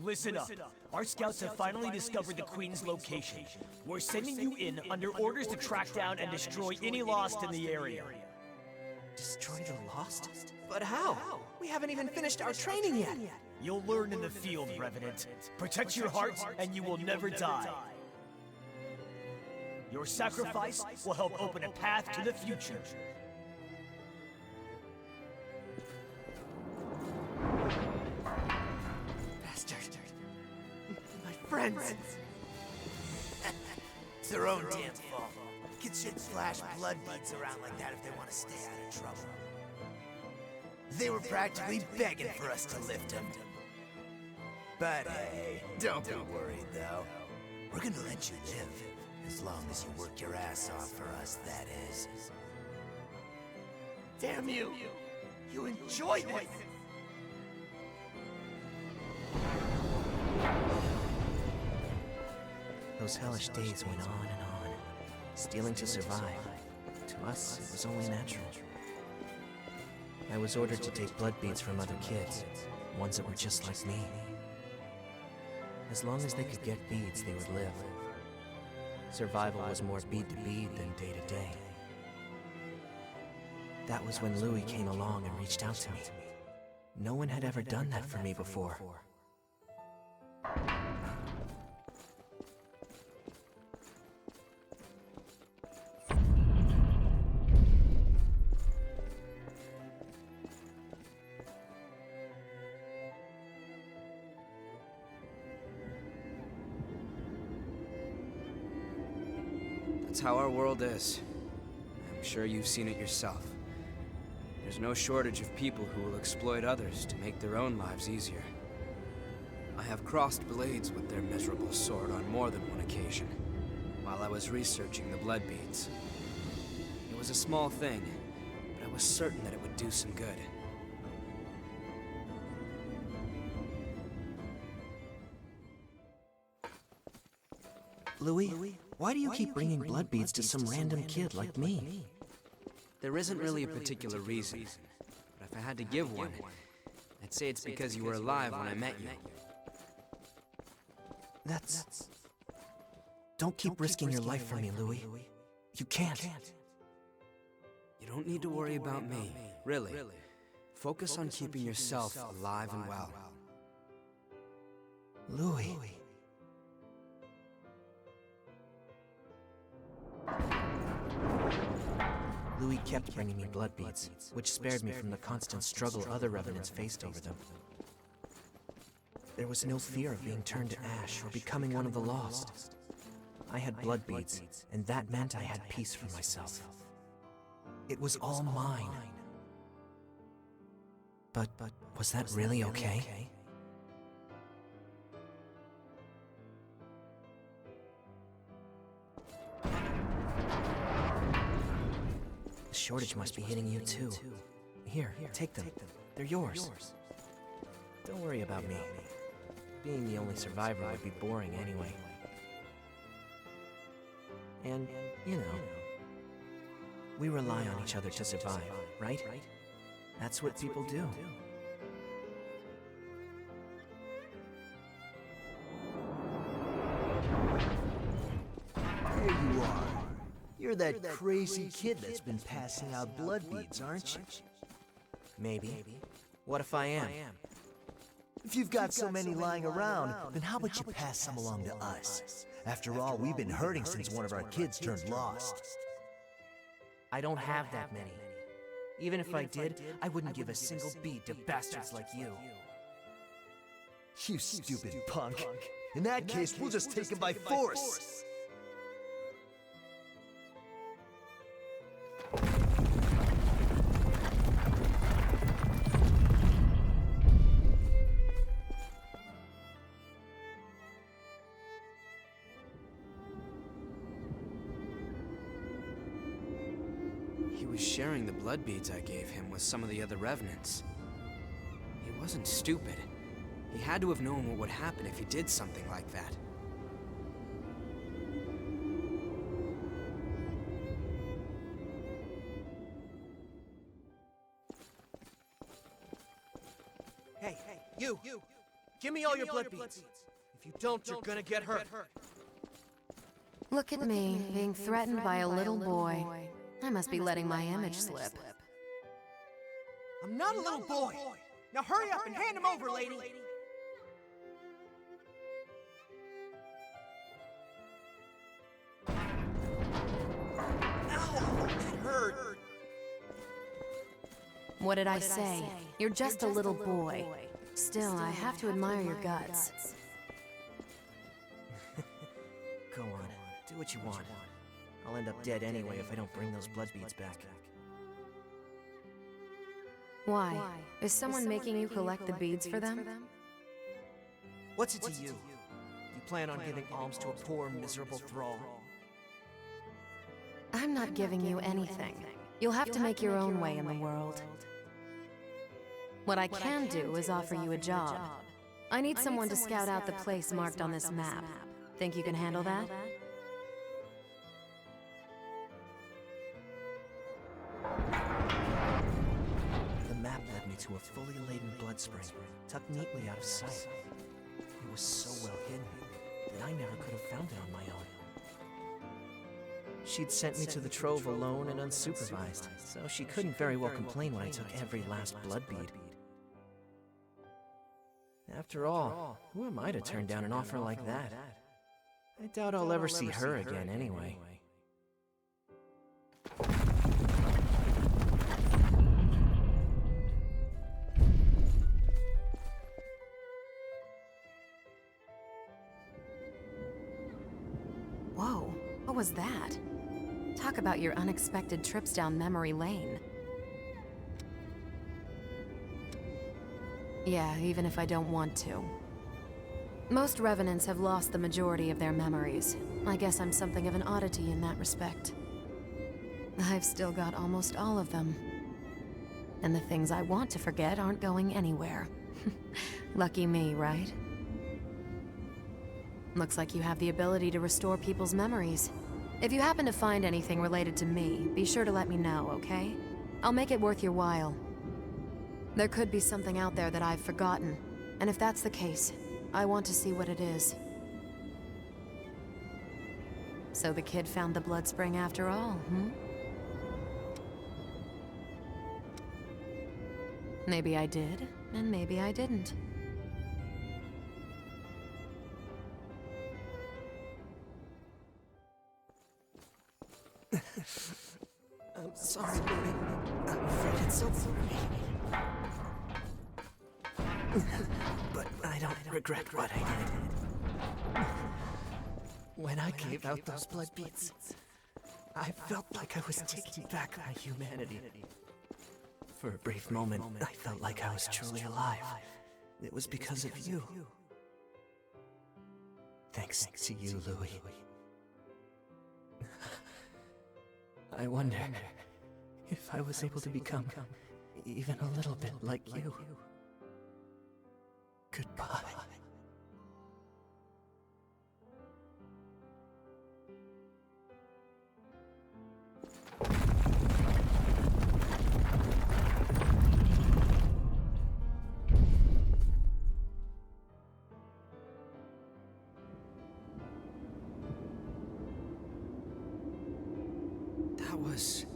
Listen up. Our scouts have finally discovered the Queen's location. We're sending you in under orders to track down and destroy any Lost in the area. Destroy the Lost? But how? We haven't even finished our training yet. You'll learn in the field, Revenant. Protect your heart, and you will never die. Your sacrifice will help open a path to the future. Bastard. My friends. It's their own damn fault. Kids shouldn't flash blood beads around like that if they want to stay out of trouble. They were practically begging for us to lift them. But hey, don't be worried though. We're gonna let you live. As long as you work your ass off for us, that is. Damn you! You enjoy this! Those hellish days went on and on. Stealing to survive. To us, it was only natural. I was ordered to take blood beads from other kids, ones that were just like me. As long as they could get beads, they would live. Survival was more bead to bead than day to day. That was when Louis came along and reached out to me. No one had ever done that for me before. That's how our world is. I'm sure you've seen it yourself. There's no shortage of people who will exploit others to make their own lives easier. I have crossed blades with their miserable sword on more than one occasion, while I was researching the blood beads. It was a small thing, but I was certain that it would do some good. Louis, why do you keep bringing blood beads to some random kid like me? There isn't really a particular reason, but if I had to give one, I'd say it's because you were alive when I met you. That's... Don't keep risking your life for me, Louis. You can't. You don't need to worry about me, really. Focus on keeping yourself alive and well. Louis... Louis kept bringing me blood beads, which spared me from the constant struggle other revenants faced over them. There was no fear of being turned to ash or becoming one of the lost. I had blood beads, and that meant I had peace for myself. It was all mine. But was that really okay? The shortage must be hitting you too. Here, take them. They're yours. Don't worry about me. Being the only survivor would be boring anyway. And, you know, we rely on each other to survive, right? That's what people do. There you are. You're that crazy kid that's been passing out blood beads, aren't you? Maybe. What if I am? If you've got so many lying around, then how about you pass some along to us? After all, we've been hurting since one of our kids turned lost. I don't have that many. Even if I did, I wouldn't give a single bead to bastards like you. You stupid punk. In that case, we'll just take him by force. He was sharing the blood beads I gave him with some of the other revenants. He wasn't stupid. He had to have known what would happen if he did something like that. Hey, you! Give me all your blood beads. If you don't, you're gonna get hurt. Look at me, being threatened by a little boy. I must be letting my image slip. I'm not a little boy. Now hurry up and hand him over, lady. Ow, that hurt. What did I say? You're just a little boy. Still, I have to admire your guts. Go on, do what you want. I'll end up dead anyway if I don't bring those blood beads back. Why? Is someone making you collect the beads for them? What's it to you? You plan on giving alms to a poor, miserable thrall? I'm not giving you anything. You'll have to make your own way in the world. What I can do is offer you a job. I need someone to scout out the place marked on this map. Think you can handle that? The map led me to a fully laden blood spring, tucked neatly out of sight. It was so well hidden that I never could have found it on my own. She'd sent me to the trove alone and unsupervised, so she couldn't very well complain when I took every last blood bead. After all, who am I to turn down an offer like that? I doubt I'll ever see her again anyway. Whoa, what was that? Talk about your unexpected trips down memory lane. Yeah, even if I don't want to. Most revenants have lost the majority of their memories. I guess I'm something of an oddity in that respect. I've still got almost all of them. And the things I want to forget aren't going anywhere. Lucky me, right? Looks like you have the ability to restore people's memories. If you happen to find anything related to me, be sure to let me know, okay? I'll make it worth your while. There could be something out there that I've forgotten, and if that's the case, I want to see what it is. So the kid found the blood spring after all, hmm? Maybe I did, and maybe I didn't. I'm sorry, baby. I'm afraid it's over for me. But I don't regret what I did. When I gave out those blood beads, I felt like I was taking back my humanity. For a brief moment, I felt like I was truly alive. It was because of you. Thanks to you, Louis. I wonder if I was able to become even a little bit like you. Goodbye. That was...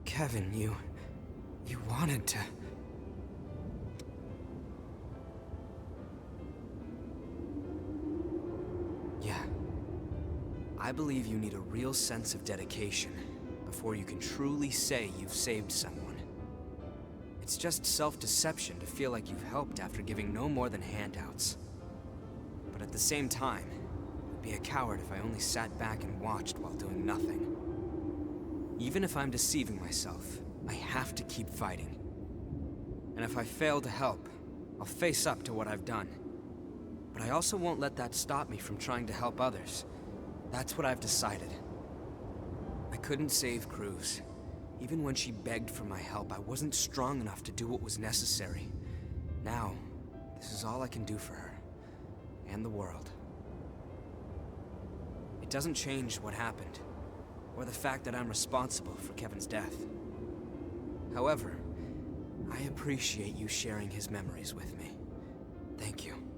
Kevin, you wanted to... Yeah. I believe you need a real sense of dedication before you can truly say you've saved someone. It's just self-deception to feel like you've helped after giving no more than handouts. But at the same time, I'd be a coward if I only sat back and watched while doing nothing. Even if I'm deceiving myself, I have to keep fighting. And if I fail to help, I'll face up to what I've done. But I also won't let that stop me from trying to help others. That's what I've decided. I couldn't save Cruz. Even when she begged for my help, I wasn't strong enough to do what was necessary. Now, this is all I can do for her. And the world. It doesn't change what happened, or the fact that I'm responsible for Kevin's death. However, I appreciate you sharing his memories with me. Thank you.